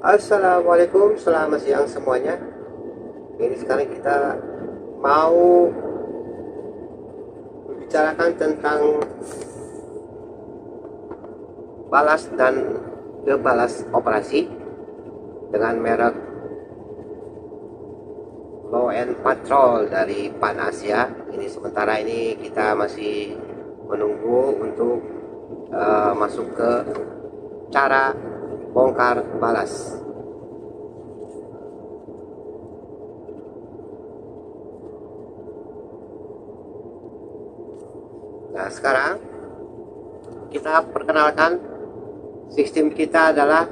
Assalamualaikum, selamat siang semuanya. Ini sekarang kita mau membicarakan tentang balas dan balas operasi dengan merek Low End Patrol dari Panasia. Ini sementara ini kita masih menunggu untuk masuk ke cara bongkar balas. Nah, sekarang kita perkenalkan sistem kita adalah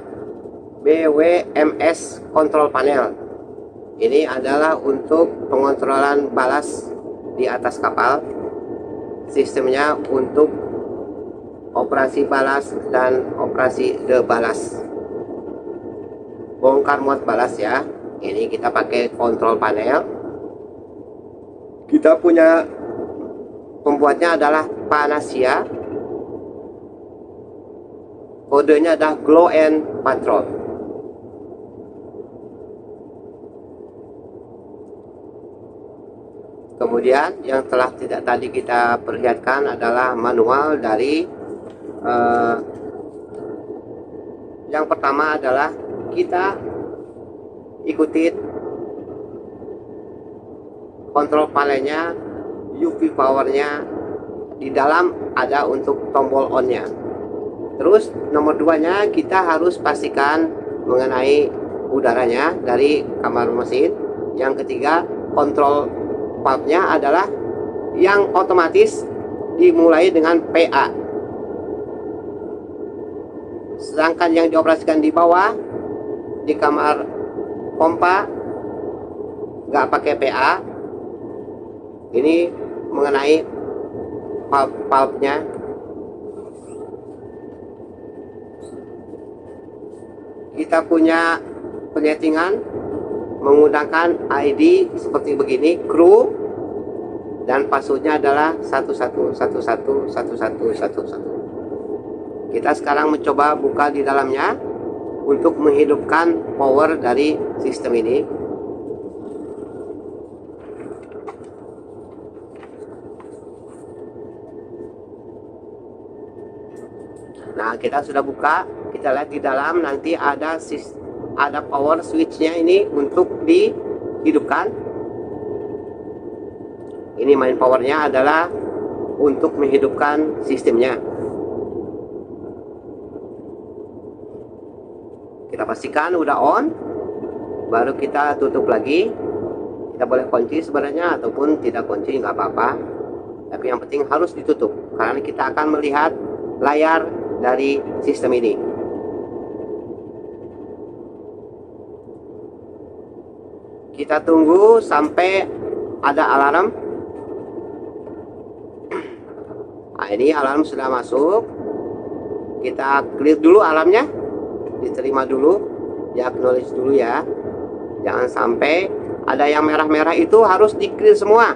BWMS Control Panel. Ini adalah untuk pengontrolan balas di atas kapal. Sistemnya untuk operasi balas dan operasi debalas. Bongkar muat balas ya. Ini kita pakai kontrol panel. Kita punya pembuatnya adalah Panasia. Kodenya adalah Glow End Patrol. Kemudian yang telah tidak tadi kita perlihatkan adalah manual dari yang pertama adalah kita ikutin kontrol panelnya, UV powernya, di dalam ada untuk tombol onnya. Terus nomor 2-nya kita harus pastikan mengenai udaranya dari kamar mesin. Yang ketiga, kontrol valve-nya adalah yang otomatis dimulai dengan PA. Sedangkan yang dioperasikan di bawah di kamar pompa nggak pakai PA. Ini mengenai valve-nya. Kita punya penyetingan menggunakan ID seperti begini, crew, dan passwordnya adalah 11111111. Kita sekarang mencoba buka di dalamnya untuk menghidupkan power dari sistem ini. Nah, kita sudah buka. Kita lihat di dalam nanti ada power switch-nya ini untuk dihidupkan. Ini main powernya adalah untuk menghidupkan sistemnya. Kita pastikan udah on, baru kita tutup lagi. Kita boleh kunci sebenarnya ataupun tidak kunci, nggak apa-apa. Tapi yang penting harus ditutup karena kita akan melihat layar dari sistem ini. Kita tunggu sampai ada alarm. Nah, ini alarm sudah masuk. Kita clear dulu alarmnya, diterima dulu, ya, acknowledge dulu ya. Jangan sampai ada yang merah-merah, itu harus di clear semua.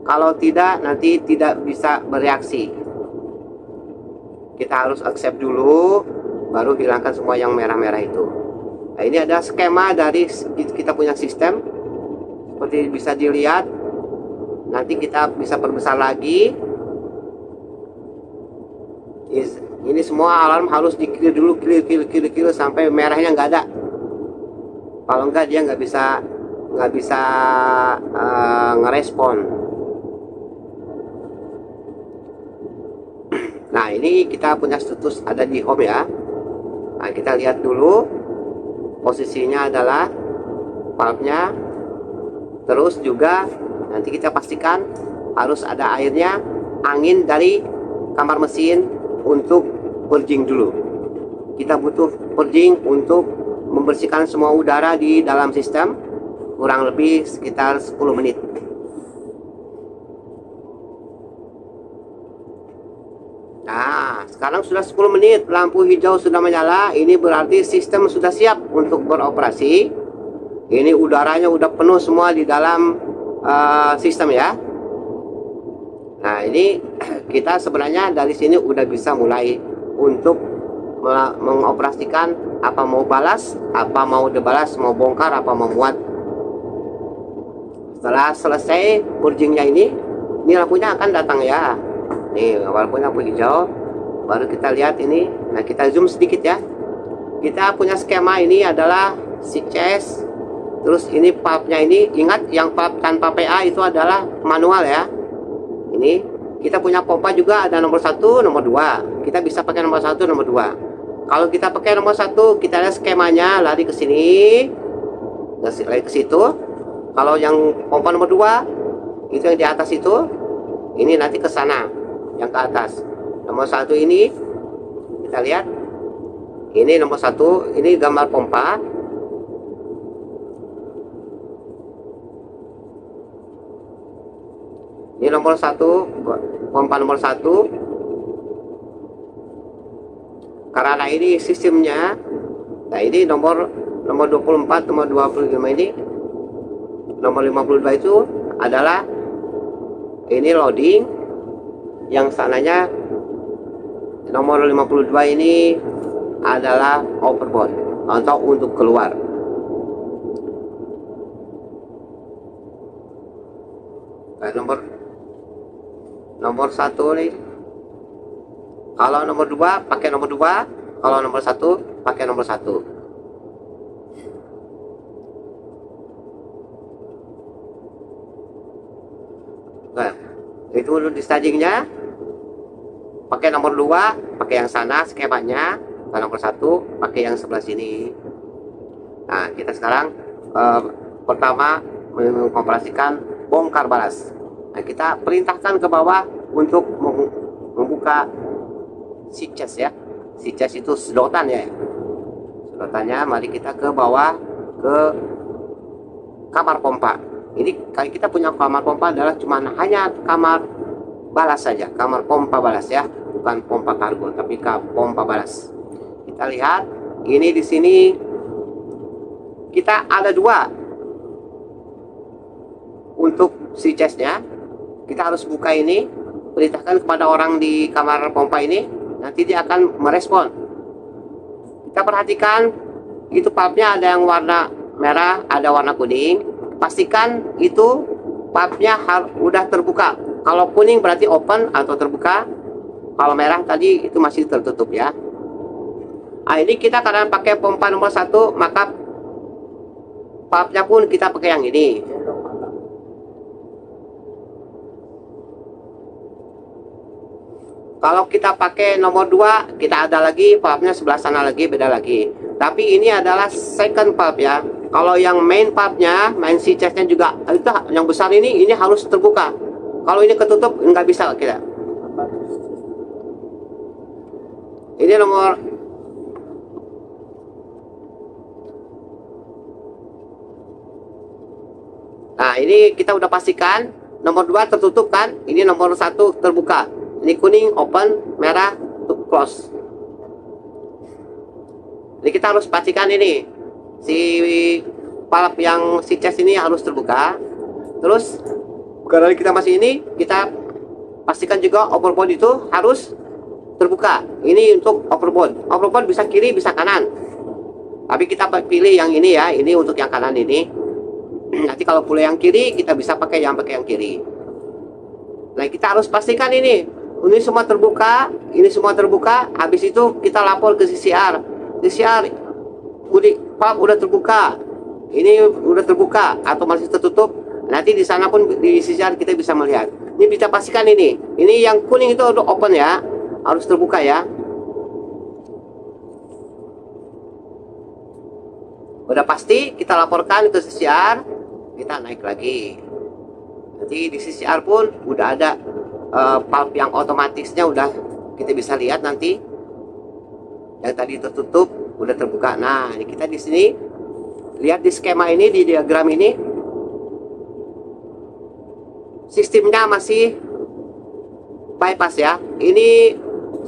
Kalau tidak nanti tidak bisa bereaksi. Kita harus accept dulu, baru hilangkan semua yang merah-merah itu. Nah, ini ada skema dari kita punya sistem. Seperti bisa dilihat, nanti kita bisa perbesar lagi. Ini semua alarm harus di clear dulu, clear sampai merahnya nggak ada. Kalau nggak dia nggak bisa ngerespon. Nah, ini kita punya status ada di home ya. Nah, kita lihat dulu posisinya adalah valve-nya. Terus juga nanti kita pastikan harus ada airnya, angin dari kamar mesin untuk purging dulu. Kita butuh purging untuk membersihkan semua udara di dalam sistem, kurang lebih sekitar 10 menit. Nah, sekarang sudah 10 menit, lampu hijau sudah menyala. Ini berarti sistem sudah siap untuk beroperasi. Ini udaranya udah penuh semua di dalam sistem ya. Nah, ini kita sebenarnya dari sini udah bisa mulai untuk mengoperasikan apa mau balas, apa mau debalas, mau bongkar, apa mau muat. Setelah selesai purgingnya ini lampunya akan datang ya. Nih, walaupun lampu hijau, baru kita lihat ini. Nah, kita zoom sedikit ya. Kita punya skema ini adalah si chest. Terus ini pulpnya ini, ingat yang pulp tanpa PA itu adalah manual ya. Ini kita punya pompa juga, ada nomor 1, nomor 2. Kita bisa pakai nomor 1, nomor 2. Kalau kita pakai nomor 1, kita lihat skemanya, lari ke sini, lari ke situ. Kalau yang pompa nomor 2, itu yang di atas itu, ini nanti ke sana, yang ke atas. Nomor 1 ini, kita lihat, ini nomor 1, ini gambar pompa. Ini nomor 1, pompa nomor 1. Karena ini sistemnya, nah ini nomor 24, nomor 25 ini, nomor 52 itu adalah ini loading, yang sananya nomor 52 ini adalah overboard atau untuk keluar. Nah, nomor 1 nih. Kalau nomor 2 pakai nomor 2, kalau nomor 1 pakai nomor 1. Nah, itu dulu di stagingnya. Pakai nomor 2, pakai yang sana skemanya. Kalau nomor 1 pakai yang sebelah sini. Nah, kita sekarang pertama mengoperasikan bongkar balas. Nah, kita perintahkan ke bawah untuk membuka si chest ya. Si chest itu sedotan ya. Sedotannya, mari kita ke bawah ke kamar pompa. Ini kalau kita punya kamar pompa adalah cuma hanya kamar balas saja, kamar pompa balas ya, bukan pompa kargo tapi pompa balas. Kita lihat ini di sini kita ada 2 untuk si chestnya. Kita harus buka ini, perintahkan kepada orang di kamar pompa ini. Nanti dia akan merespon. Kita perhatikan itu pulpnya ada yang warna merah, ada warna kuning. Pastikan itu pulpnya udah terbuka. Kalau kuning berarti open atau terbuka. Kalau merah tadi itu masih tertutup ya. Nah, ini kita karena pakai pompa nomor 1, maka pulpnya pun kita pakai yang ini. Kalau kita pakai nomor 2, kita ada lagi pulpnya sebelah sana lagi, beda lagi. Tapi ini adalah second pulp ya. Kalau yang main pulpnya, main si chestnya juga, itu yang besar ini harus terbuka. Kalau ini ketutup, nggak bisa kita. Ini nomor Nah, ini kita udah pastikan nomor 2 tertutup kan? Ini nomor 1 terbuka. Ini kuning open, merah untuk close. Jadi kita harus pastikan ini si pulp yang si chest ini harus terbuka. Terus karena kita masih ini, kita pastikan juga overboard itu harus terbuka. Ini untuk overboard. Overboard bisa kiri, bisa kanan. Tapi kita pilih yang ini ya. Ini untuk yang kanan ini. Nanti kalau pilih yang kiri, kita bisa pakai yang kiri. Nah, kita harus pastikan ini semua terbuka, ini semua terbuka. Habis itu kita lapor ke CCR. CCR, pulp udah terbuka, ini udah terbuka atau masih tertutup. Nanti di sana pun di CCR kita bisa melihat. Ini bisa pastikan ini yang kuning itu udah open ya, harus terbuka ya. Udah pasti kita laporkan ke CCR, kita naik lagi. Nanti di CCR pun udah ada pulp yang otomatisnya udah kita bisa lihat nanti. Yang tadi tertutup udah terbuka. Nah, ini kita di sini lihat di skema ini, di diagram ini, sistemnya masih bypass ya. Ini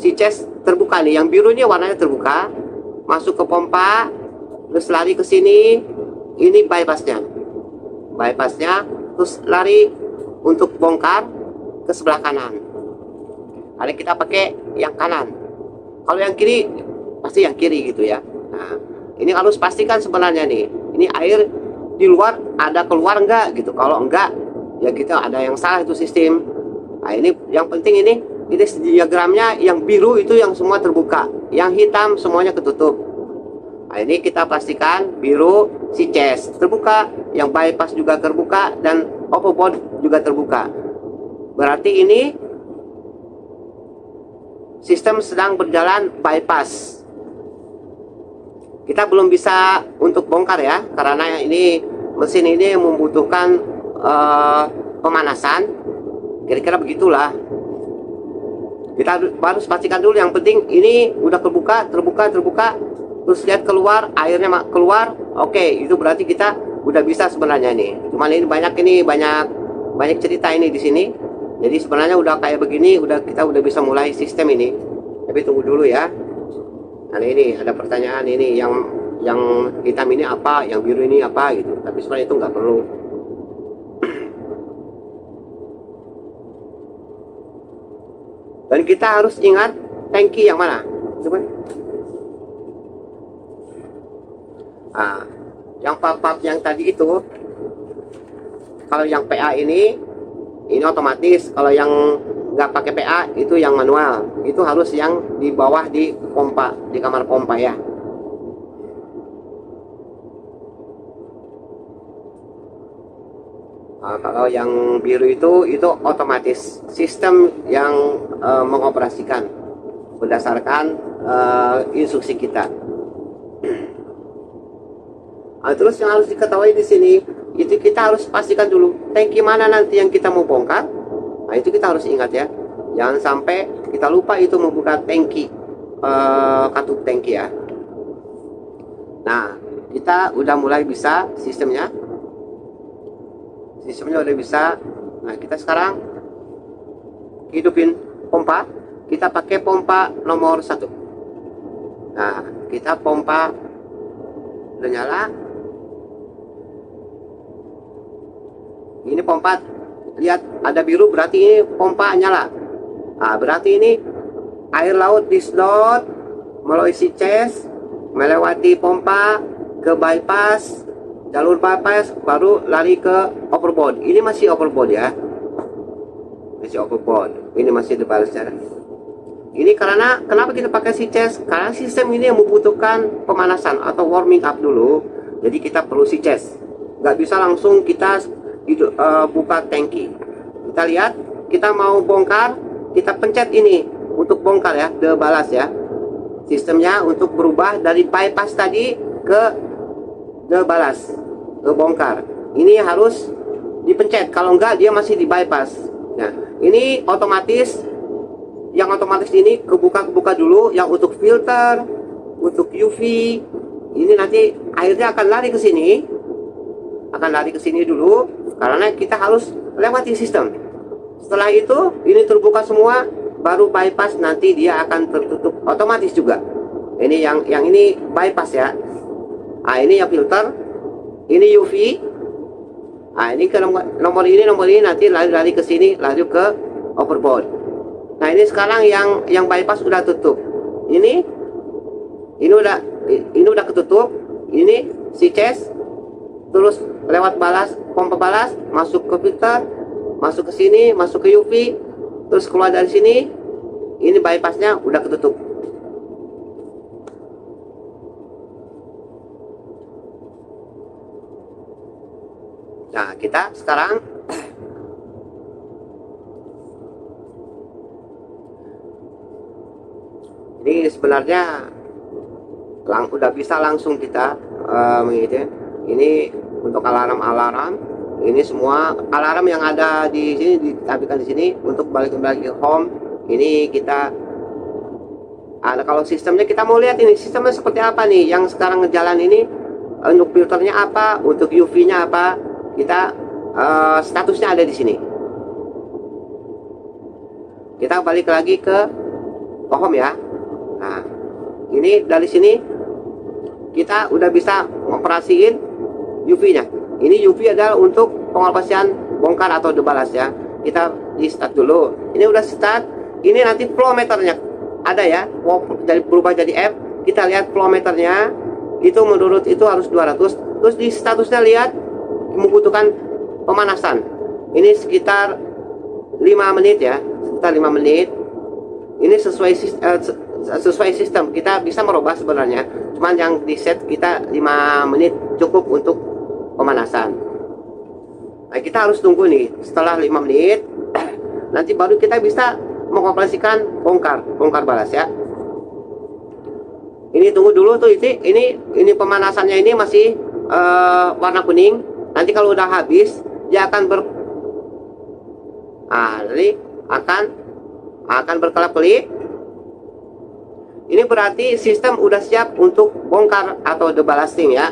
si chest terbuka nih, yang biru ini warnanya terbuka, masuk ke pompa, terus lari ke sini. Ini bypassnya, terus lari untuk bongkar. ke sebelah kanan. Ada kita pakai yang kanan. Kalau yang kiri pasti yang kiri gitu ya. Nah, ini harus pastikan sebenarnya nih, ini air di luar ada keluar enggak gitu. Kalau enggak, ya kita ada yang salah itu sistem. Nah, ini yang penting ini diagramnya yang biru itu yang semua terbuka, yang hitam semuanya ketutup. Nah, ini kita pastikan biru si chest terbuka, yang bypass juga terbuka, dan overboard juga terbuka. Berarti ini sistem sedang berjalan bypass. Kita belum bisa untuk bongkar ya, karena ini mesin ini membutuhkan pemanasan. Kira-kira begitulah. Kita harus pastikan dulu, yang penting ini udah terbuka, terus lihat keluar, airnya keluar. Oke, itu berarti kita udah bisa sebenarnya ini. Cuman ini banyak cerita ini di sini. Jadi sebenarnya udah kayak begini, kita udah bisa mulai sistem ini. Tapi tunggu dulu ya. Nah, ini ada pertanyaan ini, yang hitam ini apa, yang biru ini apa gitu. Tapi sebenarnya itu nggak perlu. Dan kita harus ingat tangki yang mana. Coba. Nah, yang part-part yang tadi itu, kalau yang PA ini otomatis. Kalau yang nggak pakai PA itu yang manual, itu harus yang di bawah di pompa, di kamar pompa ya. Nah, kalau yang biru itu otomatis, sistem yang mengoperasikan berdasarkan instruksi kita. Nah, terus yang harus diketahui di sini itu kita harus pastikan dulu tangki mana nanti yang kita mau bongkar. Nah, itu kita harus ingat ya, jangan sampai kita lupa itu membuka tangki, katup tangki ya. Nah, kita udah mulai bisa sistemnya udah bisa. Nah, kita sekarang hidupin pompa. Kita pakai pompa nomor 1. Nah, kita pompa udah nyala. Ini pompa, lihat ada biru, berarti ini pompa nyala. Nah, berarti ini air laut disedot melalui si chest, melewati pompa ke bypass, jalur bypass, baru lari ke overboard. Ini masih overboard ya, masih overboard. Ini masih dibalas cara. Ini karena kenapa kita pakai si chest? Karena sistem ini yang membutuhkan pemanasan atau warming up dulu. Jadi kita perlu si chest. Nggak bisa langsung kita buka tangki. Kita lihat, kita mau bongkar, kita pencet ini untuk bongkar ya, balas ya. Sistemnya untuk berubah dari bypass tadi ke balas, ke bongkar. Ini harus dipencet, kalau enggak dia masih di bypass. Nah, ini otomatis, yang otomatis ini kebuka dulu, yang untuk filter, untuk UV, ini nanti airnya akan lari ke sini dulu, karena kita harus lewati sistem. Setelah itu ini terbuka semua, baru bypass, nanti dia akan tertutup otomatis juga. Ini yang ini bypass ya. Nah, ini yang filter, ini UV. Nah, ini ke nomor ini nanti lari ke sini, lari ke overboard. Nah, ini sekarang yang bypass udah tutup. Ini udah ketutup. Ini si chest, terus lewat pompa balas, masuk ke filter, masuk ke sini, masuk ke UV, terus keluar dari sini. Ini bypassnya udah ketutup. Nah, kita sekarang ini sebenarnya udah bisa langsung kita mengikuti. Ini untuk alarm. Ini semua alarm yang ada di sini ditampilkan di sini. Untuk balik ke home, ini kita ada. Kalau sistemnya kita mau lihat ini sistemnya seperti apa nih yang sekarang ngejalan ini. Untuk filternya apa, untuk UV-nya apa, kita statusnya ada di sini. Kita balik lagi ke home ya. Nah, ini dari sini kita udah bisa operasiin UV-nya. Ini UV adalah untuk pengoperasian bongkar atau debalas ya. Kita di start dulu. Ini udah start. Ini nanti flow meternya ada ya, jadi berubah jadi F. Kita lihat flow meternya itu menurut itu harus 200. Terus di statusnya lihat membutuhkan pemanasan. Ini sekitar 5 menit ya, sekitar 5 menit. Ini sesuai sistem, kita bisa merubah sebenarnya. Cuman yang di set kita 5 menit cukup untuk pemanasan. Nah, kita harus tunggu nih setelah 5 menit. Nanti baru kita bisa mengoperasikan bongkar balas ya. Ini tunggu dulu tuh, ini pemanasannya ini masih warna kuning. Nanti kalau udah habis dia akan jadi akan berkelap-kelip. Ini berarti sistem udah siap untuk bongkar atau deballasting ya.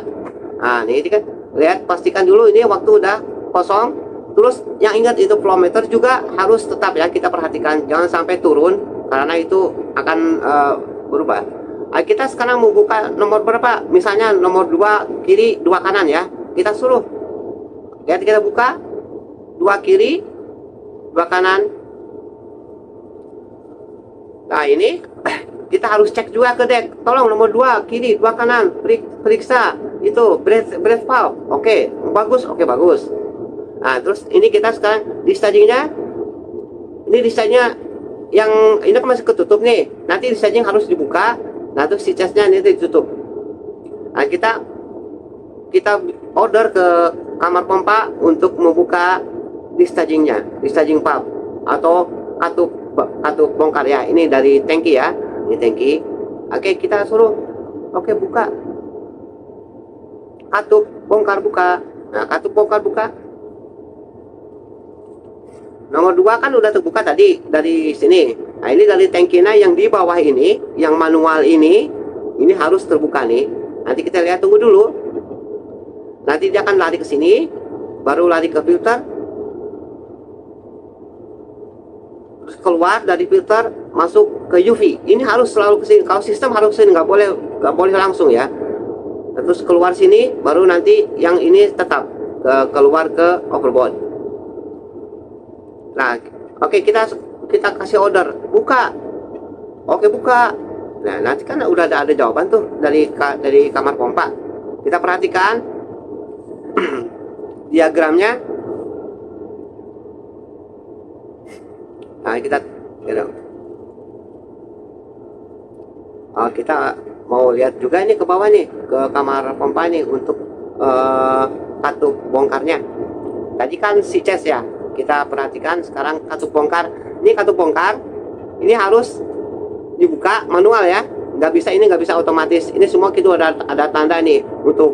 Nah, ini kan lihat, pastikan dulu ini waktu udah kosong. Terus yang ingat itu flow meter juga harus tetap ya kita perhatikan, jangan sampai turun karena itu akan berubah. Nah, kita sekarang mau buka nomor berapa? Misalnya nomor 2 kiri 2 kanan ya. Kita suruh. Lihat, kita buka 2 kiri 2 kanan. Nah, ini kita harus cek juga ke deck. Tolong nomor 2 kiri 2 kanan periksa itu breath valve. Oke, bagus. Oke, bagus. Nah, terus ini kita sekarang di stagingnya, ini di stagingnya yang ini kan masih ketutup nih. Nanti di staging harus dibuka. Nah, terus si chestnya ini ditutup. Nah, kita order ke kamar pompa untuk membuka di stagingnya, di staging valve atau katup bongkar ya. Ini dari tangki ya, ini tangki. Oke, kita suruh. Oke, buka. Katup bongkar buka. Nah, katup bongkar buka. Nomor 2 kan udah terbuka tadi dari sini. Nah, ini dari tangkinya yang di bawah ini, yang manual ini harus terbuka nih. Nanti kita lihat, tunggu dulu. Nanti dia akan lari ke sini, baru lari ke filter. Terus keluar dari filter, masuk ke UV. Ini harus selalu ke sini. Kalau sistem harus ke sini, nggak boleh langsung ya. Terus keluar sini, baru nanti yang ini tetap keluar ke overboard. Nah, oke, kita kasih order buka. Oke, buka. Nah, nanti kan udah ada jawaban tuh dari kamar pompa. Kita perhatikan diagramnya. Nah, kita mau lihat juga ini ke bawah nih, ke kamar pompa nih untuk katup bongkarnya. Tadi kan si chest ya. Kita perhatikan sekarang katup bongkar. Ini katup bongkar, ini harus dibuka manual ya. Nggak bisa otomatis. Ini semua kita ada tanda nih untuk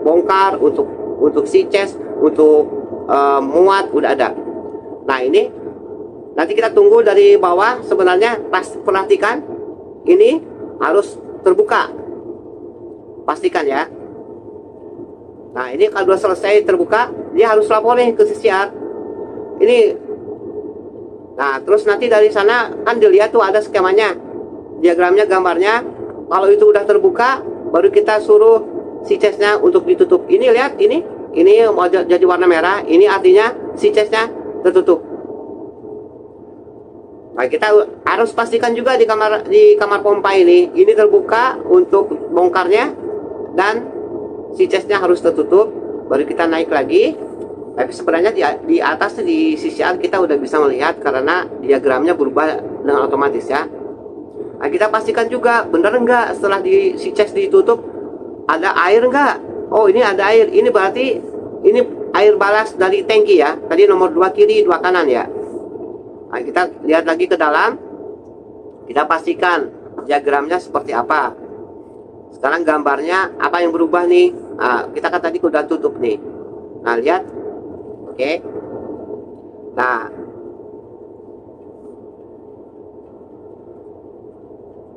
bongkar, untuk si chest, untuk muat udah ada. Nah, ini nanti kita tunggu dari bawah. Sebenarnya perhatikan ini harus terbuka. Pastikan ya. Nah, ini kalau sudah selesai terbuka, dia harus lapor nih ke CCR. Ini, nah terus nanti dari sana kan dilihat tuh ada skemanya, diagramnya, gambarnya. Kalau itu udah terbuka, baru kita suruh si chestnya untuk ditutup. Ini lihat, ini mau jadi warna merah. Ini artinya si chestnya tertutup. Nah, kita harus pastikan juga di kamar pompa ini terbuka untuk bongkarnya dan si chestnya harus tertutup. Baru kita naik lagi. Tapi sebenarnya di atas di CCR kita udah bisa melihat karena diagramnya berubah dengan otomatis ya. Nah, kita pastikan juga benar enggak setelah si chest ditutup ada air enggak. Oh, ini ada air. Ini berarti ini air balas dari tangki ya. Tadi nomor 2 kiri 2 kanan ya. Nah, kita lihat lagi ke dalam. Kita pastikan diagramnya seperti apa. Sekarang gambarnya apa yang berubah nih? Nah, kita kan tadi udah tutup nih. Nah, lihat. Oke. Nah,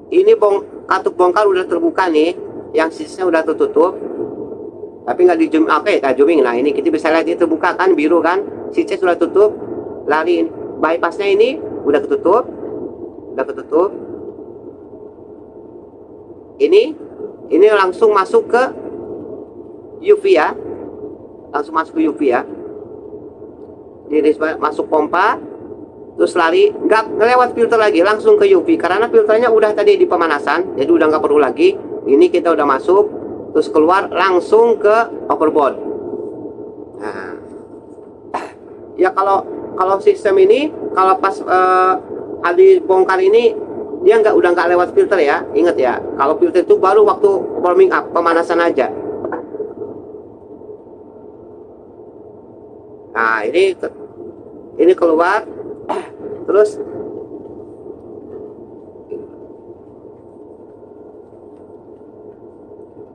ini katup bongkar udah terbuka nih, yang sisanya udah tertutup, tapi nggak di zoom. Oke, kita zooming. Nah, ini kita bisa lihat ini terbuka kan, biru kan, sisanya sudah tutup. Lari bypassnya ini udah ketutup, Ini langsung masuk ke UV ya, masuk ke UV ya. Jadi masuk pompa, terus lari, nggak ngelewat filter lagi, langsung ke UV karena filternya udah tadi di pemanasan, jadi udah nggak perlu lagi. Ini kita udah masuk, terus keluar langsung ke overboard. Nah, ya kalau sistem ini kalau pas habis bongkar ini dia udah nggak lewat filter ya, ingat ya. Kalau filter itu baru waktu warming up, pemanasan aja. Nah ini keluar, terus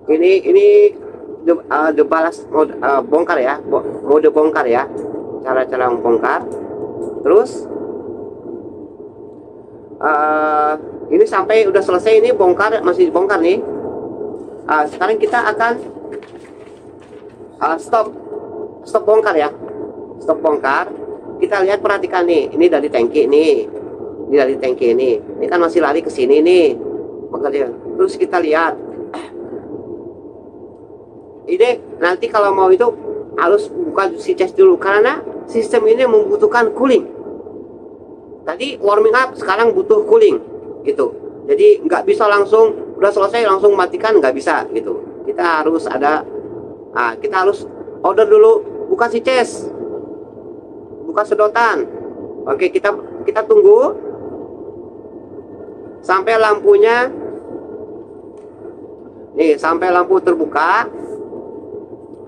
ini the balas mode bongkar ya, mode bongkar ya, cara membongkar. Terus ini sampai udah selesai, ini bongkar, masih dibongkar nih. Sekarang kita akan stop bongkar ya, stop bongkar. Kita lihat, perhatikan nih, ini dari tangki nih, ini dari tangki ini kan masih lari ke sini nih, makanya terus kita lihat ini nanti kalau mau itu harus buka si chest dulu karena sistem ini membutuhkan cooling. Tadi warming up, sekarang butuh cooling gitu. Jadi nggak bisa langsung udah selesai langsung matikan, nggak bisa gitu. Kita harus kita harus order dulu, buka si chest, buka sedotan. Oke, kita tunggu sampai lampunya nih, sampai lampu terbuka.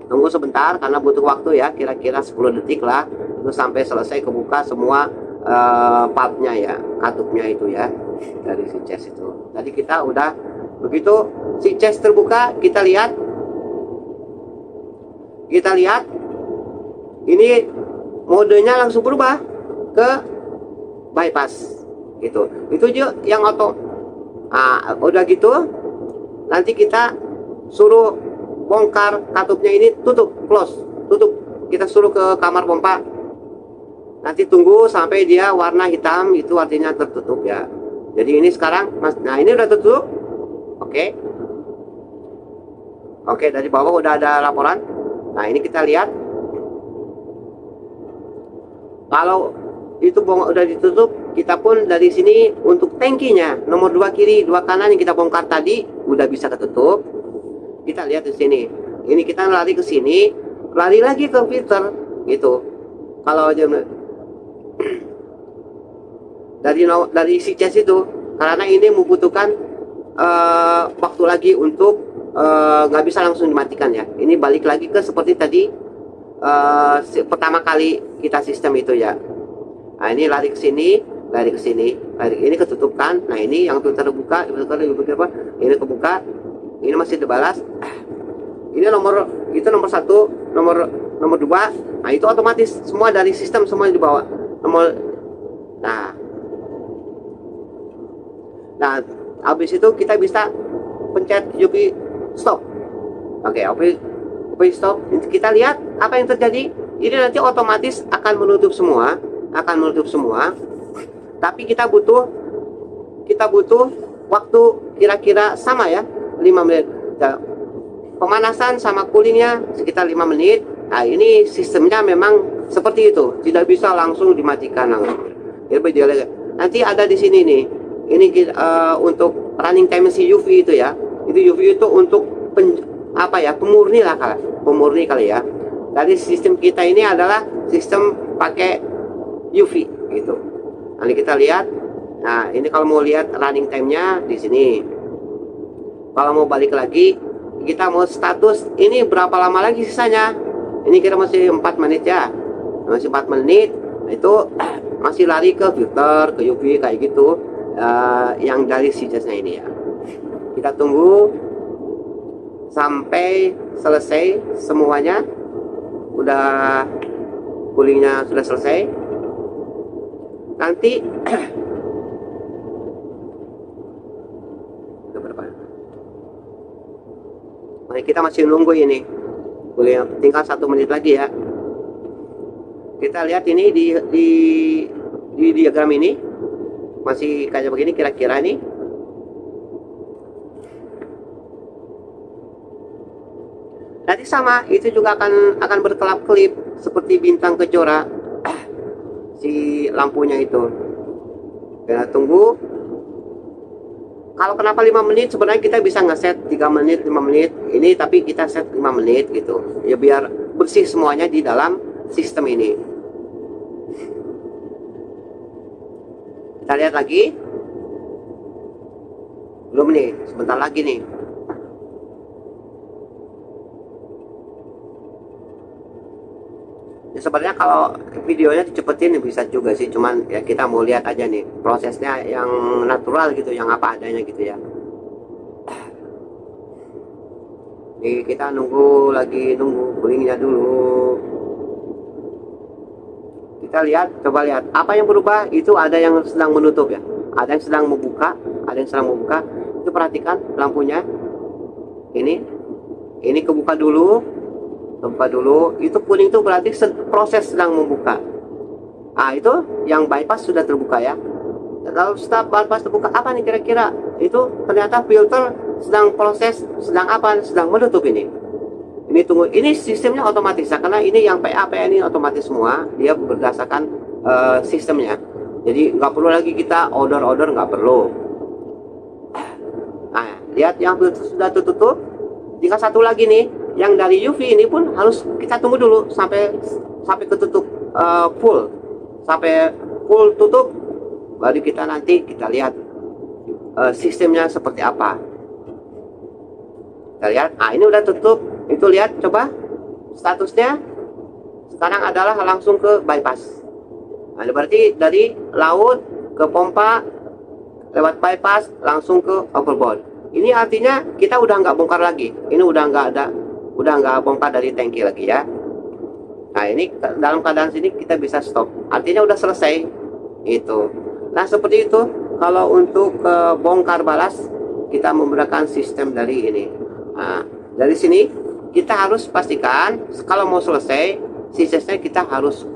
Tunggu sebentar karena butuh waktu ya, kira-kira 10 detik lah, terus sampai selesai kebuka semua partnya ya, katupnya itu ya, dari si chest itu. Tadi kita udah begitu si chest terbuka, kita lihat ini modenya langsung berubah ke bypass gitu. Itu juga yang auto. Udah gitu nanti kita suruh bongkar katupnya ini, tutup, kita suruh ke kamar pompa. Nanti tunggu sampai dia warna hitam, itu artinya tertutup ya. Jadi ini sekarang nah ini udah tertutup. Oke, dari bawah udah ada laporan. Nah ini kita lihat kalau itu udah ditutup, kita pun dari sini untuk tangkinya nomor 2 kiri 2 kanan yang kita bongkar tadi udah bisa ketutup. Kita lihat di sini, ini kita lari ke sini, lari lagi ke filter gitu. Kalau aja dari si chest itu, karena ini membutuhkan waktu lagi untuk nggak bisa langsung dimatikan ya. Ini balik lagi ke seperti tadi pertama kali kita sistem itu ya. Nah ini lari ke sini, ini ketutup kan. Nah ini yang filter terbuka, ini kebuka, ini masih dibalas. Ini nomor 1, nomor 2. Nah itu otomatis semua dari sistem semua dibawa nah habis itu kita bisa pencet UV stop. Oke, UV stop. Kita lihat apa yang terjadi. Ini nanti otomatis akan menutup semua, tapi kita butuh waktu kira-kira sama ya, 5 menit. Pemanasan sama coolingnya sekitar 5 menit. Nah ini sistemnya memang seperti itu, tidak bisa langsung dimatikan langsung. Nanti ada di sini nih, ini untuk running time si UV itu ya. Itu UV itu untuk pemurni lah, pemurni kali ya. Dari sistem kita ini adalah sistem pakai UV gitu. Nanti kita lihat. Nah ini kalau mau lihat running time-nya di sini. Kalau mau balik lagi, kita mau status ini berapa lama lagi sisanya. Ini kita masih 4 menit ya, masih 4 menit. Nah, itu masih lari ke filter, ke UV kayak gitu, yang dari si chestnya ini ya. Kita tunggu sampai selesai semuanya, udah coolingnya sudah selesai. Nanti kita masih nunggu ini, boleh tinggal 1 menit lagi ya. Kita lihat ini di diagram ini masih kayak begini kira-kira nih. Nanti sama itu juga akan berkelap-kelip seperti bintang kejora. si lampunya itu. Kita tunggu. Kalau kenapa 5 menit, sebenarnya kita bisa ngeset 3 menit, 5 menit. Ini tapi kita set 5 menit gitu. Ya biar bersih semuanya di dalam sistem ini. Kita lihat lagi. Belum nih, sebentar lagi nih. Ya, sebenarnya kalau videonya dicepetin bisa juga sih, cuman ya kita mau lihat aja nih prosesnya yang natural gitu, yang apa adanya gitu ya. Nih kita nunggu kulingnya dulu. Kita lihat, coba lihat apa yang berubah. Itu ada yang sedang menutup ya, ada yang sedang membuka, itu perhatikan lampunya ini kebuka dulu. Itu kuning itu berarti proses sedang membuka. Itu yang bypass sudah terbuka ya. Lalu setelah bypass terbuka, apa nih kira-kira? Itu ternyata filter sedang proses, sedang menutup ini. Ini tunggu, ini sistemnya otomatis ya, karena ini yang PA ini otomatis semua, dia berdasarkan sistemnya. Jadi nggak perlu lagi kita order nggak perlu. Nah, lihat yang filter sudah tertutup. Jika satu lagi nih, yang dari UV ini pun harus kita tunggu dulu sampai ketutup full, sampai full tutup, baru kita lihat sistemnya seperti apa. Kita lihat, ini udah tutup. Itu lihat, coba statusnya sekarang adalah langsung ke bypass. Nah, berarti dari laut ke pompa lewat bypass langsung ke overboard. Ini artinya kita udah nggak bongkar lagi. Ini udah nggak bongkar dari tangki lagi ya. Nah, ini dalam keadaan sini kita bisa stop. Artinya udah selesai itu. Nah, seperti itu. Kalau untuk bongkar balas, kita menggunakan sistem dari ini. Nah, dari sini kita harus pastikan kalau mau selesai, sistemnya kita harus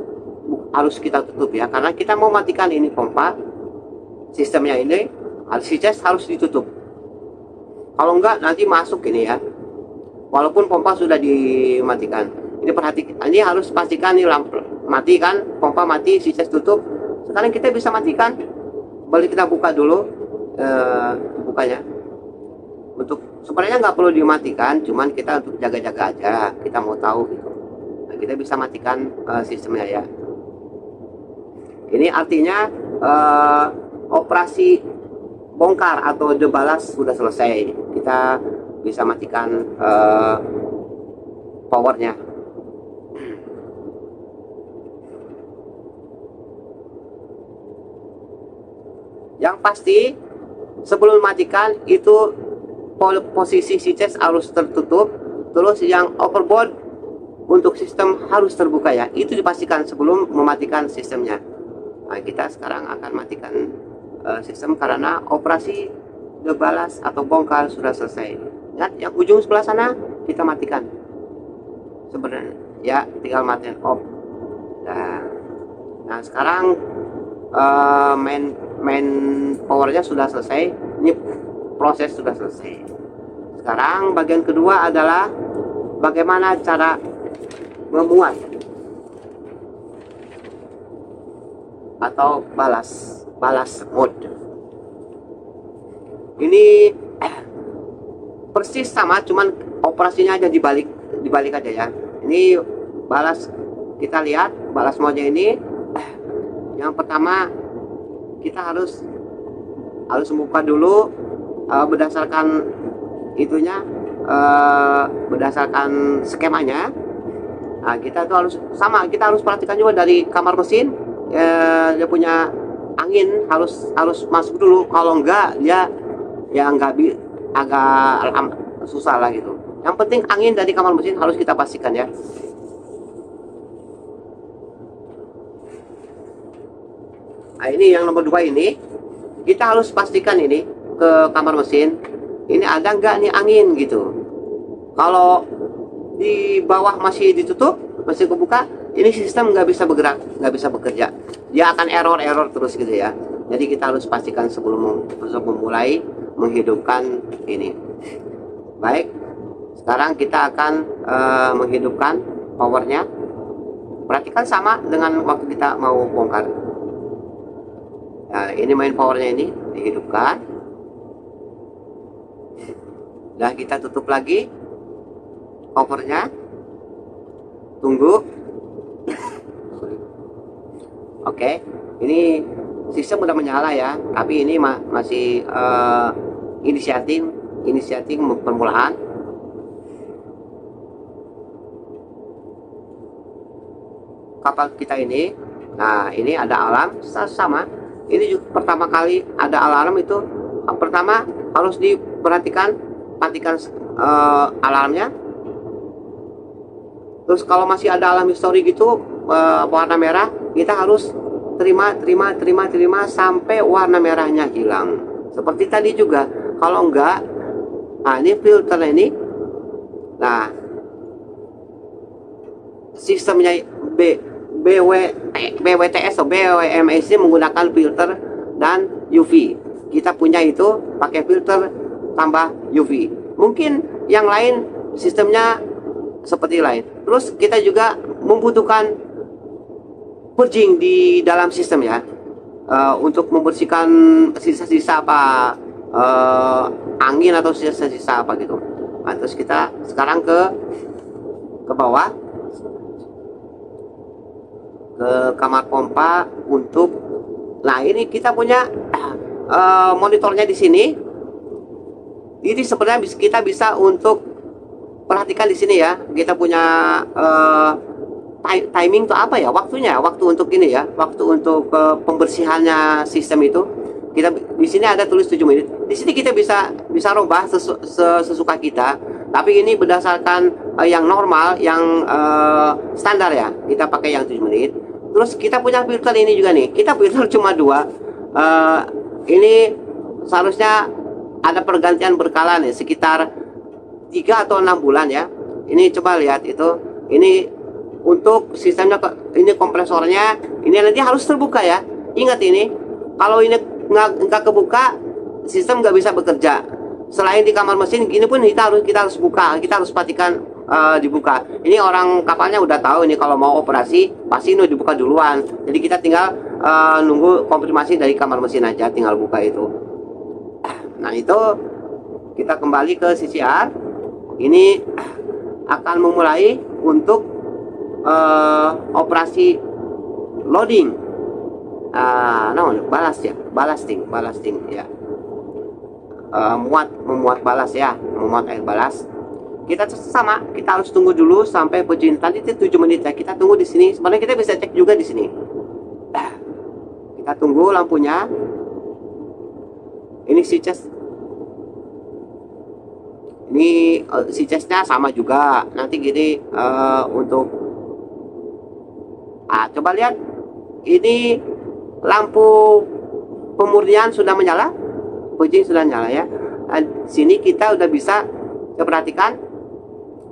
kita tutup ya, karena kita mau matikan ini pompa. Sistemnya ini harus ditutup. Kalau enggak nanti masuk ini ya. Walaupun pompa sudah dimatikan. Ini harus pastikan nih lampu mati kan, pompa mati, sistem tutup. Sekarang kita bisa matikan. Balik kita buka dulu bukanya. Untuk sebenarnya nggak perlu dimatikan, cuman kita untuk jaga-jaga aja. Kita mau tahu gitu. Nah, kita bisa matikan sistemnya ya. Ini artinya operasi bongkar atau debalas sudah selesai. Kita bisa matikan powernya. Yang pasti sebelum matikan itu posisi C-chest harus tertutup, terus yang overboard untuk sistem harus terbuka ya. Itu dipastikan sebelum mematikan sistemnya. Nah, kita sekarang akan matikan sistem karena operasi debalas atau bongkar sudah selesai. Lihat yang ujung sebelah sana kita matikan. Sebenarnya ya tinggal matiin off. Nah sekarang main powernya sudah selesai. Ini proses sudah selesai. Sekarang bagian kedua adalah bagaimana cara memuat atau balas mode. Ini persis sama, cuman operasinya aja dibalik aja ya. Ini balas, kita lihat balas mode ini. Yang pertama kita harus buka dulu berdasarkan itunya, berdasarkan skemanya. Nah, kita tuh harus sama, kita harus perhatikan juga dari kamar mesin. Dia punya angin harus masuk dulu, kalau enggak dia ya agak susah lah gitu. Yang penting angin dari kamar mesin harus kita pastikan ya. Nah, ini yang nomor 2 ini kita harus pastikan ini ke kamar mesin ini ada enggak nih angin gitu. Kalau di bawah masih ditutup, masih kebuka, ini sistem nggak bisa bergerak, nggak bisa bekerja, dia akan error terus gitu ya. Jadi kita harus pastikan sebelum memulai menghidupkan ini. Baik, sekarang kita akan menghidupkan powernya. Perhatikan sama dengan waktu kita mau bongkar. Nah, ini main powernya ini dihidupkan. Dan kita tutup lagi covernya. Tunggu. Oke, ini sistem udah menyala ya, tapi ini masih inisiatif permulaan. Kapal kita ini, nah ini ada alarm sama. Ini juga pertama kali ada alarm itu, pertama harus diperhatikan, matikan alarmnya. Terus kalau masih ada alarm history gitu warna merah, kita harus terima sampai warna merahnya hilang. Seperti tadi juga, kalau enggak, nah ini filter ini, nah sistemnya BWTS atau BWMS ini menggunakan filter dan UV. Kita punya itu pakai filter tambah UV. Mungkin yang lain sistemnya seperti lain. Terus kita juga membutuhkan purging di dalam sistem ya, untuk membersihkan sisa-sisa apa angin atau sisa-sisa apa gitu. Nah, terus kita sekarang ke bawah, ke kamar pompa untuk, nah ini kita punya monitornya di sini. Ini sebenarnya kita bisa untuk perhatikan di sini ya. Kita punya timing tuh apa ya, waktunya, waktu untuk ini ya, waktu untuk pembersihannya sistem itu. Kita di sini ada tulis 7 menit. Di sini kita bisa rubah sesuka kita. Tapi ini berdasarkan yang normal, yang standar ya. Kita pakai yang 7 menit. Terus kita punya filter ini juga nih. Kita filter cuma 2. Ini seharusnya ada pergantian berkala nih, sekitar 3 atau 6 bulan ya. Ini coba lihat itu. Ini untuk sistemnya, ini kompresornya, ini nanti harus terbuka ya. Ingat ini, kalau ini nggak kebuka, sistem nggak bisa bekerja. Selain di kamar mesin, ini pun kita harus buka, kita harus pastikan dibuka. Ini orang kapalnya udah tahu ini kalau mau operasi pasti ini dibuka duluan. Jadi kita tinggal nunggu konfirmasi dari kamar mesin aja, tinggal buka itu. Nah itu kita kembali ke CCR. Ini akan memulai untuk operasi loading, ballasting ya, memuat balas ya, memuat air balas. Kita sama, kita harus tunggu dulu sampai purging. Tadi itu 7 menit ya, kita tunggu di sini. Sebenarnya kita bisa cek juga di sini. Kita tunggu lampunya. Ini si chest. Ini si chestnya sama juga. Nanti gini untuk coba lihat. Ini lampu pemurnian sudah menyala. Purging sudah nyala ya. Sini kita udah bisa perhatikan.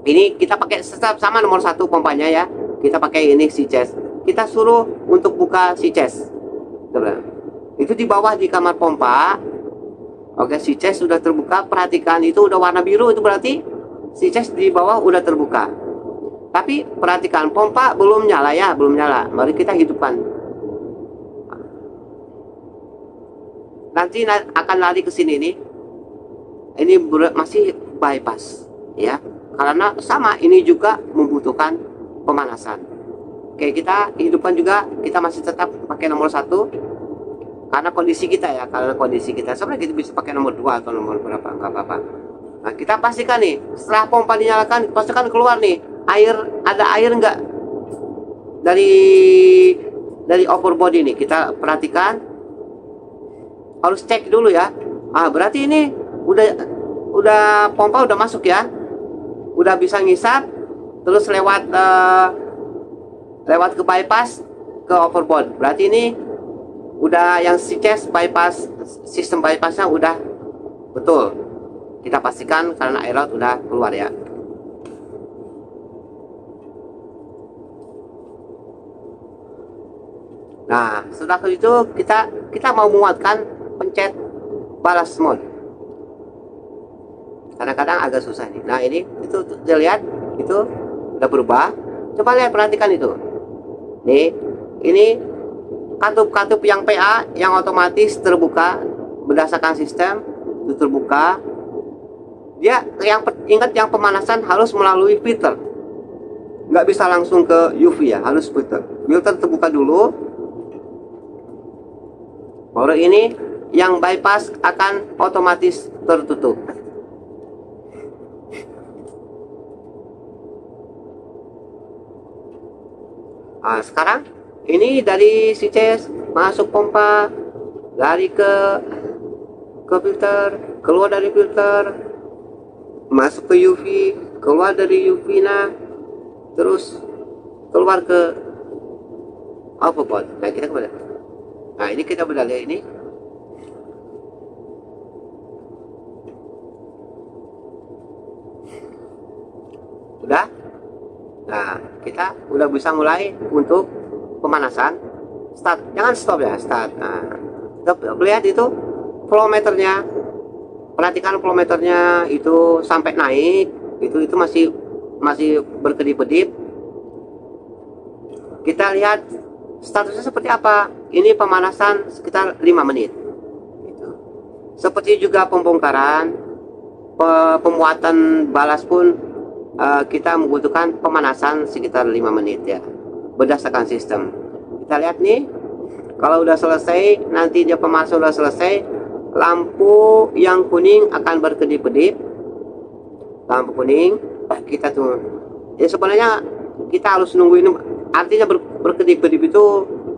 Ini kita pakai sama nomor 1 pompanya ya. Kita pakai ini si chest. Kita suruh untuk buka si chest. Itu di bawah di kamar pompa. Oke, si chest sudah terbuka. Perhatikan itu udah warna biru, itu berarti si chest di bawah udah terbuka. Tapi perhatikan pompa belum nyala ya, belum nyala. Mari kita hidupkan. Nanti akan lari ke sini nih. Ini masih bypass ya. Karena sama, ini juga membutuhkan pemanasan. Oke, kita hidupkan juga. Kita masih tetap pakai nomor 1 karena kondisi kita ya, karena kondisi kita. Sebenarnya kita bisa pakai nomor 2 atau nomor berapa, nggak apa-apa. Nah, kita pastikan nih, setelah pompa dinyalakan, pastikan keluar nih air, ada air nggak dari overbody nih. Kita perhatikan, harus cek dulu ya. Berarti ini udah pompa udah masuk ya, udah bisa ngisap, terus lewat ke bypass ke overboard. Berarti ini udah yang si chest bypass, sistem bypassnya udah betul. Kita pastikan karena air laut udah keluar ya. Nah, setelah itu kita mau muatkan, pencet balas mode. Kadang-kadang agak susah nih. Nah, ini itu lihat itu udah berubah. Coba lihat, perhatikan itu. Nih, ini katup-katup yang PA yang otomatis terbuka berdasarkan sistem itu terbuka. Dia ingat yang pemanasan harus melalui filter, nggak bisa langsung ke UV ya, harus filter terbuka dulu, baru ini yang bypass akan otomatis tertutup. Nah, sekarang ini dari si CS masuk pompa, lari ke filter, keluar dari filter, masuk ke UV, keluar dari UV, nah terus keluar ke overboard. Nah kita kemana? Nah ini kita beralih ini. Udah. Nah kita udah bisa mulai untuk pemanasan. Start, jangan stop ya, start. Nah kita lihat itu flow meternya, perhatikan flow meternya itu sampai naik, itu masih berkedip-kedip. Kita lihat statusnya seperti apa. Ini pemanasan sekitar 5 menit. Seperti juga pembongkaran, pemuatan balas pun kita membutuhkan pemanasan sekitar 5 menit ya, berdasarkan sistem. Kita lihat nih, kalau udah selesai, nanti dia pemanasan udah selesai, lampu yang kuning akan berkedip-kedip. Lampu kuning kita tuh ya, sebenarnya kita harus nungguin, artinya berkedip-kedip itu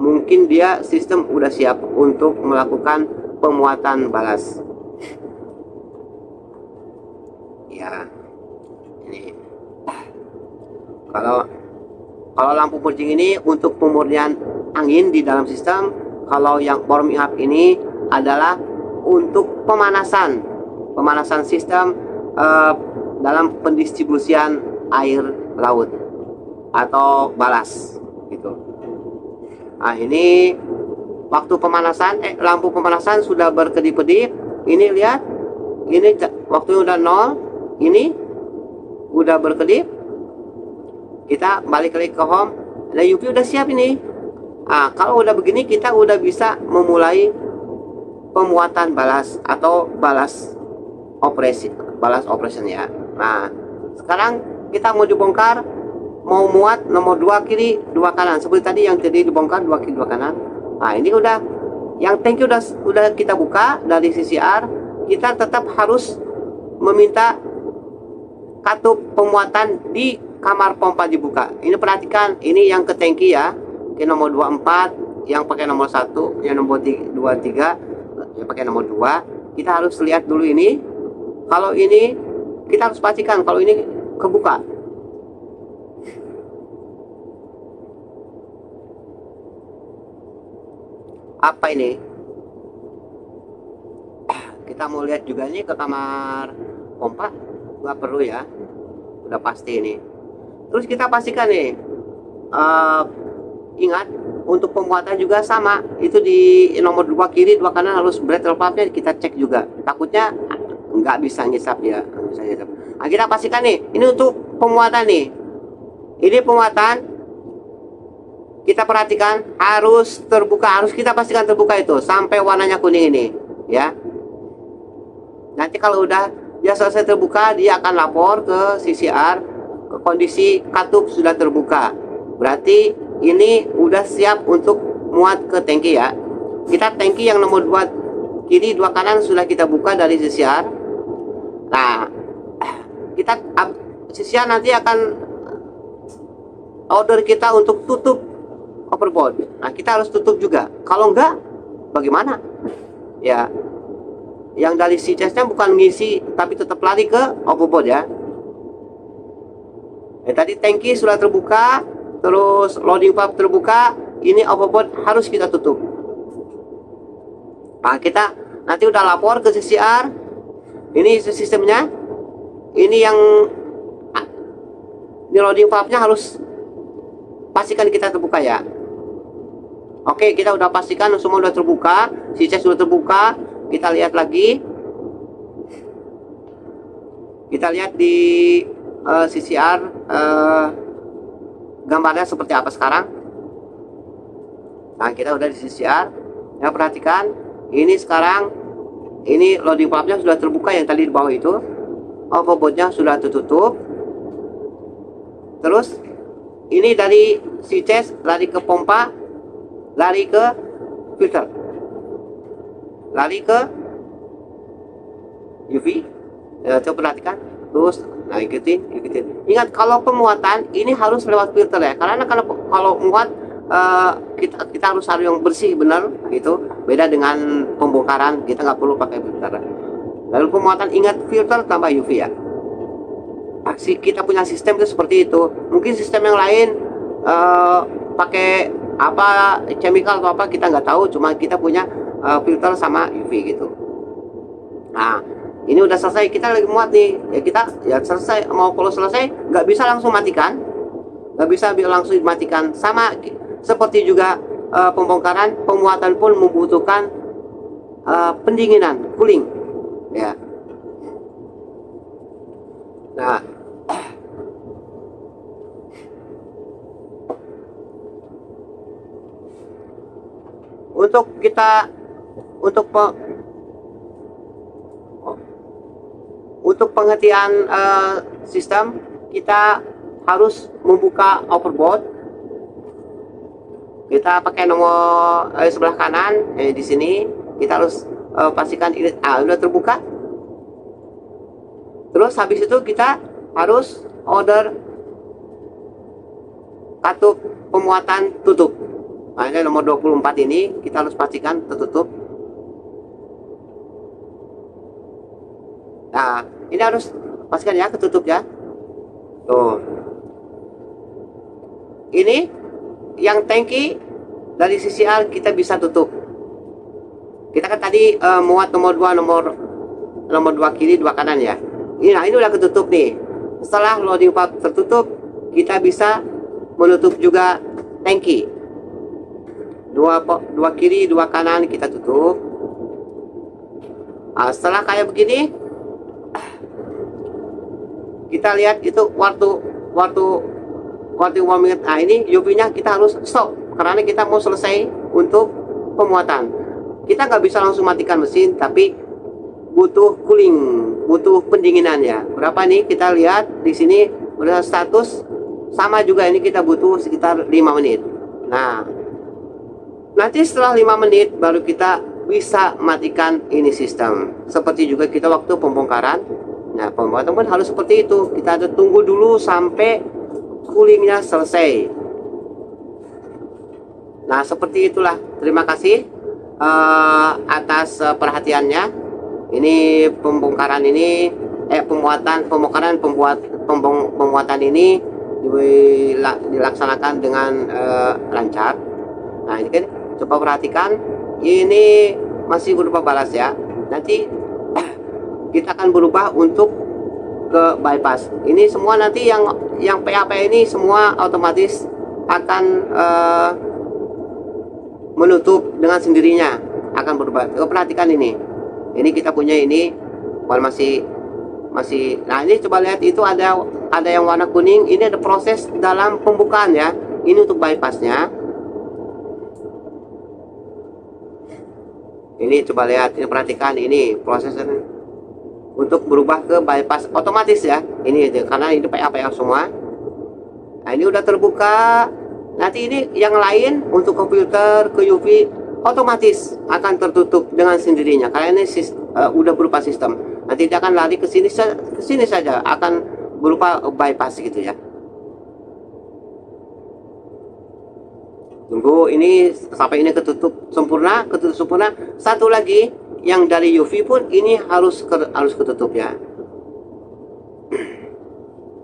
mungkin dia sistem udah siap untuk melakukan pemuatan balas ya. Ini kalau lampu purging ini untuk pemurnian angin di dalam sistem. Kalau yang warming up ini adalah untuk pemanasan sistem dalam pendistribusian air laut atau balas gitu. Nah ini waktu pemanasan, lampu pemanasan sudah berkedip-kedip. Ini lihat, ini waktu udah 0, ini udah berkedip. Kita balik lagi ke home, nah UV udah siap ini. Nah kalau udah begini kita udah bisa memulai pemuatan balas atau balas operation ya. Nah sekarang kita mau dibongkar, mau muat nomor 2 kiri 2 kanan seperti tadi yang tadi dibongkar 2 kiri 2 kanan. Nah ini udah yang tanki udah kita buka dari CCR. Kita tetap harus meminta katup pemuatan di kamar pompa dibuka. Ini perhatikan, ini yang ke tanki ya, ke nomor 24, yang pakai nomor 1, yang nomor 23, yang pakai nomor 2. Kita harus lihat dulu ini. Kalau ini kita harus pastikan kalau ini kebuka. Apa ini? Kita mau lihat juga ini ke kamar pompa, nggak perlu ya, udah pasti ini. Terus kita pastikan nih, ingat untuk pemuatan juga sama, itu di nomor 2 kiri 2 kanan harus breather valve-nya kita cek juga, takutnya nggak bisa ngisap ya, bisa ngisap. Nah kita pastikan nih, ini untuk pemuatan nih, ini pemuatan kita perhatikan harus terbuka, harus kita pastikan terbuka itu sampai warnanya kuning ini ya. Nanti kalau udah dia selesai terbuka, dia akan lapor ke CCR ke kondisi katup sudah terbuka, berarti ini udah siap untuk muat ke tangki ya. Kita tangki yang nomor 2 kiri 2 kanan sudah kita buka dari CCR. Nah kita CCR nanti akan order kita untuk tutup overboard. Nah kita harus tutup juga, kalau enggak bagaimana ya. Yang dari CCS-nya bukan ngisi tapi tetap lari ke overboard ya. Tadi tangki sudah terbuka, terus loading valve terbuka, ini overboard harus kita tutup. Nah kita nanti udah lapor ke CCR, ini sistemnya, ini yang ini loading valve-nya harus pastikan kita terbuka ya. Oke, kita udah pastikan semua udah terbuka, CCS sudah terbuka. Kita lihat lagi, kita lihat di CCR gambarnya seperti apa sekarang. Nah, kita udah di CCR. Ya, perhatikan ini sekarang, ini loading valve-nya sudah terbuka yang tadi di bawah itu. Overboard-nya sudah tertutup. Terus ini dari si cas lari ke pompa, lari ke filter, lari ke UV. Coba perhatikan. Terus nah, ikutin. Ingat, kalau pemuatan ini harus lewat filter ya, karena kalau muat kita harus yang bersih benar gitu. Beda dengan pembongkaran, kita nggak perlu pakai filter. Lalu pemuatan, ingat filter tambah UV ya. Kita punya sistem itu seperti itu. Mungkin sistem yang lain pakai apa, chemical atau apa, kita nggak tahu. Cuma kita punya filter sama UV gitu. Nah, ini udah selesai, kita lagi muat nih ya, kita ya selesai. Kalau selesai nggak bisa langsung matikan, nggak bisa langsung dimatikan. Sama seperti juga pembongkaran, pemuatan pun membutuhkan pendinginan, cooling ya. Nah, untuk pengertian sistem, kita harus membuka overboard. Kita pakai nomor sebelah kanan di sini. Kita harus pastikan ini sudah terbuka. Terus habis itu kita harus order katup pemuatan tutup. Nah, ini nomor 24 ini kita harus pastikan tertutup. Nah, ini harus pastikan ya ketutup ya. Tuh. Ini yang tangki dari CCR kita bisa tutup. Kita kan tadi muat nomor 2 nomor 2 kiri 2 kanan ya. Nah, ini udah ketutup nih. Setelah loading valve tertutup, kita bisa menutup juga tangki. Dua kiri 2 kanan kita tutup. Nah, setelah kayak begini, kita lihat itu waktu 1 menit. Nah, ini UV-nya kita harus stop karena kita mau selesai untuk pemuatan. Kita nggak bisa langsung matikan mesin, tapi butuh cooling, butuh pendinginan ya. Berapa nih? Kita lihat di sini udah status sama juga, ini kita butuh sekitar 5 menit. Nah, nanti setelah 5 menit baru kita bisa matikan ini sistem. Seperti juga kita waktu pembongkaran. Nah, pembongkaran pun harus seperti itu. Kita ada tunggu dulu sampai coolingnya selesai. Nah, seperti itulah. Terima kasih atas perhatiannya. Ini pembongkaran ini pemuatan ini dilaksanakan dengan lancar. Nah, ini kan coba perhatikan, ini masih berupa balas ya. Nanti kita akan berubah untuk ke bypass. Ini semua nanti yang PAP ini semua otomatis akan menutup dengan sendirinya, akan berubah. Coba perhatikan ini. Ini kita punya ini masih. Nah, ini coba lihat, itu ada yang warna kuning. Ini ada proses dalam pembukaan ya. Ini untuk bypassnya. Ini coba lihat, ini perhatikan, ini prosesnya untuk berubah ke bypass otomatis ya. Ini karena ini PA semua. Nah, ini udah terbuka. Nanti ini yang lain untuk ke filter, ke UV, otomatis akan tertutup dengan sendirinya karena ini udah berupa sistem. Nanti dia akan lari ke sini saja, akan berupa bypass gitu ya. Tunggu ini sampai ini ketutup sempurna. Satu lagi yang dari UV pun ini harus ketutup ya.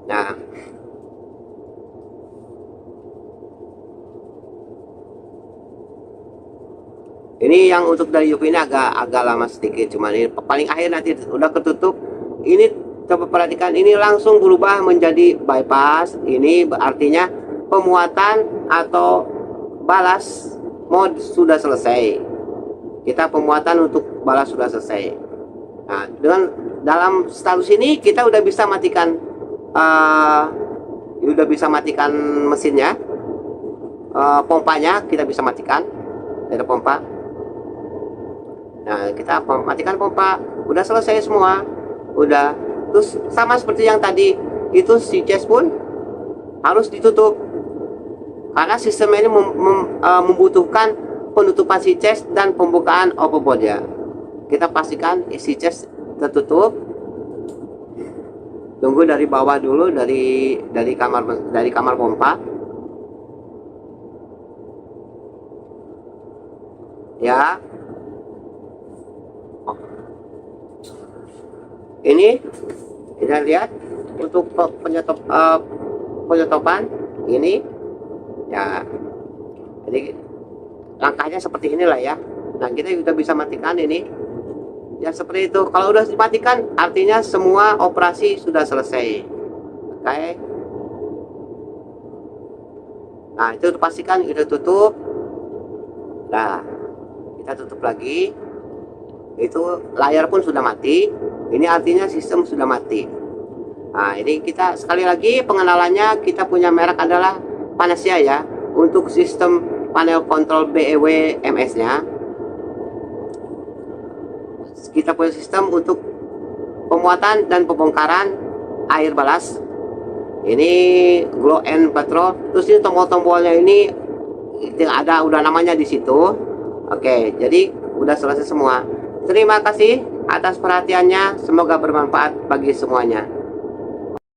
Nah, ini yang untuk dari UV ini agak lama sedikit, cuman ini paling akhir nanti udah ketutup. Ini coba perhatikan, ini langsung berubah menjadi bypass. Ini artinya pemuatan atau balas mode sudah selesai. Kita pemuatan untuk balas sudah selesai. Nah, dengan dalam status ini kita udah bisa matikan mesinnya, pompanya kita bisa matikan. ada pompa. Nah, kita matikan pompa, udah selesai semua, udah. Terus sama seperti yang tadi, itu si cas pun harus ditutup karena sistem ini membutuhkan penutupan si cas dan pembukaan overboard ya. Kita pastikan si cas tertutup. Tunggu dari bawah dulu, dari kamar pompa ya. Ini kita lihat untuk penyetopan ini ya. Jadi langkahnya seperti inilah ya. Nah, kita juga bisa matikan ini ya, seperti itu. Kalau udah dimatikan artinya semua operasi sudah selesai. Oke. Nah, itu pastikan udah tutup. Nah, kita tutup lagi. Itu layar pun sudah mati. Ini artinya sistem sudah mati. Nah, ini kita sekali lagi pengenalannya, kita punya merek adalah Panacea ya, untuk sistem panel kontrol BEW MS nya. Kita punya sistem untuk pemuatan dan pembongkaran air balas. Ini glow and patrol. Terus ini tombol-tombolnya ini ada udah namanya di situ. Oke, jadi udah selesai semua. Terima kasih atas perhatiannya, semoga bermanfaat bagi semuanya.